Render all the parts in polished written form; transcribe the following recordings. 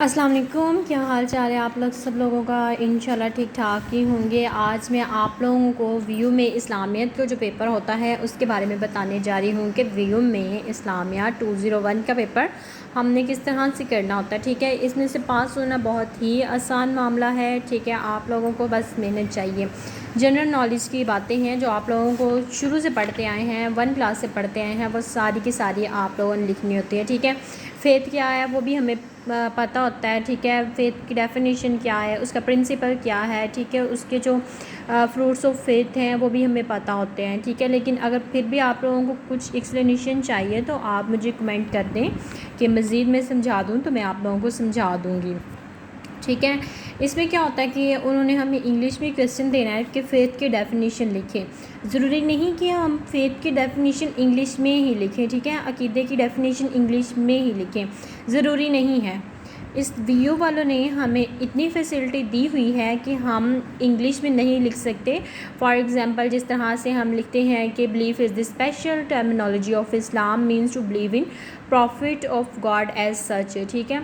السلام علیکم، کیا حال چال ہے آپ لوگ سب لوگوں کا؟ انشاءاللہ ٹھیک ٹھاک ہی ہوں گے۔ آج میں آپ لوگوں کو ویو میں اسلامیت کا جو پیپر ہوتا ہے اس کے بارے میں بتانے جا رہی ہوں کہ ویو میں اسلامیات 201 کا پیپر ہم نے کس طرح سے کرنا ہوتا ہے۔ ٹھیک ہے، اس میں سے پاس ہونا بہت ہی آسان معاملہ ہے۔ ٹھیک ہے، آپ لوگوں کو بس محنت چاہیے۔ جنرل نالج کی باتیں ہیں جو آپ لوگوں کو شروع سے پڑھتے آئے ہیں، 1 کلاس سے پڑھتے آئے ہیں، وہ ساری کی ساری آپ لوگوں نے لکھنی ہوتی ہے۔ ٹھیک ہے، فیتھ کیا ہے وہ بھی ہمیں پتہ ہوتا ہے۔ ٹھیک ہے، فیتھ کی ڈیفینیشن کیا ہے، اس کا پرنسپل کیا ہے۔ ٹھیک ہے، اس کے جو فروٹس آف فیتھ ہیں وہ بھی ہمیں پتہ ہوتے ہیں۔ ٹھیک ہے، لیکن اگر پھر بھی آپ لوگوں کو کچھ ایکسپلینیشن چاہیے تو آپ مجھے کمنٹ کر دیں کہ مزید میں سمجھا دوں تو میں آپ لوگوں کو سمجھا دوں گی۔ ٹھیک ہے، اس میں کیا ہوتا ہے کہ انہوں نے ہمیں انگلش میں کویسچن دینا ہے کہ فیتھ کی ڈیفینیشن لکھیں۔ ضروری نہیں کہ ہم فیتھ کی ڈیفینیشن انگلش میں ہی لکھیں۔ ٹھیک ہے، عقیدے کی ڈیفینیشن انگلش میں ہی لکھیں، ضروری نہیں ہے۔ اس ویو والوں نے ہمیں اتنی فیسلٹی دی ہوئی ہے کہ ہم انگلش میں نہیں لکھ سکتے۔ فار ایگزامپل جس طرح سے ہم لکھتے ہیں کہ belief is the special terminology of Islam means to believe in prophet of God as such. ٹھیک ہے،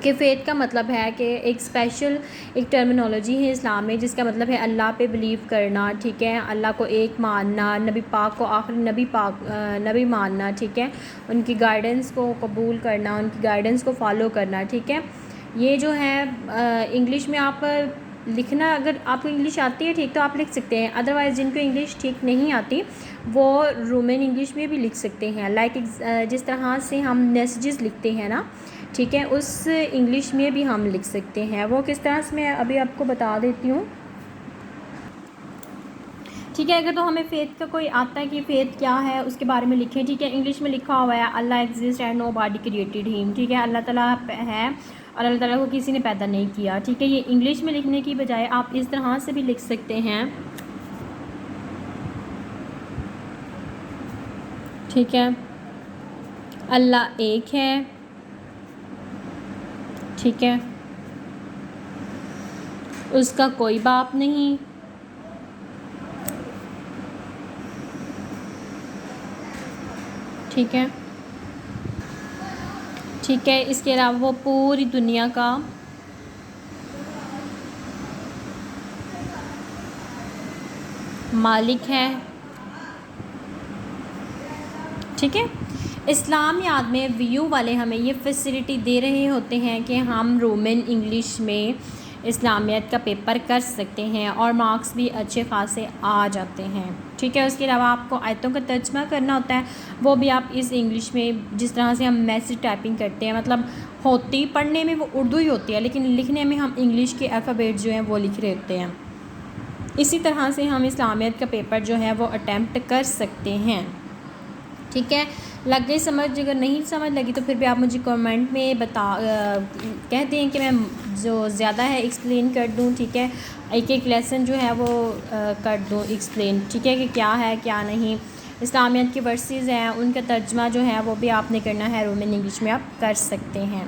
کہ فیتھ کا مطلب ہے کہ ایک اسپیشل ایک ٹرمینالوجی ہے اسلام میں جس کا مطلب ہے اللہ پہ بلیو کرنا۔ ٹھیک ہے، اللہ کو ایک ماننا، نبی پاک کو آخری نبی ماننا۔ ٹھیک ہے، ان کی گائیڈنس کو قبول کرنا، ان کی گائیڈنس کو فالو کرنا۔ ٹھیک ہے، یہ جو ہے انگلش میں آپ لکھنا، اگر آپ کو انگلش آتی ہے ٹھیک تو آپ لکھ سکتے ہیں، ادروائز جن کو انگلش ٹھیک نہیں آتی وہ رومن انگلش میں بھی لکھ سکتے ہیں۔ لائک جس طرح سے ہم میسیجز لکھتے ہیں نا، ٹھیک ہے، اس انگلش میں بھی ہم لکھ سکتے ہیں۔ وہ کس طرح سے میں ابھی آپ کو بتا دیتی ہوں۔ ٹھیک ہے، اگر تو ہمیں فیتھ کا کوئی آتا ہے کہ فیتھ کیا ہے اس کے بارے میں لکھیں۔ ٹھیک ہے، انگلش میں لکھا ہوا ہے Allah exist and nobody created him. ٹھیک ہے، اللہ تعالیٰ ہے اور اللہ تعالیٰ کو کسی نے پیدا نہیں کیا۔ ٹھیک ہے، یہ انگلش میں لکھنے کی بجائے آپ اس طرح سے بھی لکھ سکتے ہیں۔ ٹھیک ہے، اللہ ایک ہے۔ ٹھیک ہے، اس کا کوئی باپ نہیں۔ ٹھیک ہے، ٹھیک ہے، اس کے علاوہ وہ پوری دنیا کا مالک ہے۔ ٹھیک ہے، اسلامیات میں ویو والے ہمیں یہ فیسلٹی دے رہے ہوتے ہیں کہ ہم رومن انگلش میں اسلامیات کا پیپر کر سکتے ہیں اور مارکس بھی اچھے خاصے آ جاتے ہیں۔ ٹھیک ہے، اس کے علاوہ آپ کو آیتوں کا ترجمہ کرنا ہوتا ہے، وہ بھی آپ اس انگلش میں جس طرح سے ہم میسج ٹائپنگ کرتے ہیں، مطلب ہوتی پڑھنے میں وہ اردو ہی ہوتی ہے لیکن لکھنے میں ہم انگلش کے الفابیٹ جو ہیں وہ لکھ رہے ہوتے ہیں۔ اسی طرح سے ہم اسلامیات کا پیپر جو ہے وہ اٹیمپٹ کر سکتے ہیں۔ ٹھیک ہے، لگ گئی سمجھ؟ اگر نہیں سمجھ لگی تو پھر بھی آپ مجھے کمنٹ میں کہہ دیں کہ میں جو زیادہ ہے ایکسپلین کر دوں۔ ٹھیک ہے، ایک ایک لیسن جو ہے وہ کر دوں ایکسپلین۔ ٹھیک ہے، کہ کیا ہے کیا نہیں۔ اسلامیات کی ورسز ہیں ان کا ترجمہ جو ہے وہ بھی آپ نے کرنا ہے، رومن انگلش میں آپ کر سکتے ہیں۔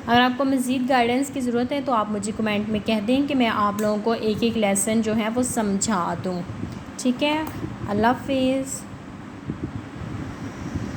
اگر آپ کو مزید گائیڈنس کی ضرورت ہے تو آپ مجھے کمنٹ میں کہہ دیں کہ میں آپ لوگوں کو ایک ایک لیسن جو ہے وہ سمجھا دوں۔ ٹھیک ہے، اللہ حافظ۔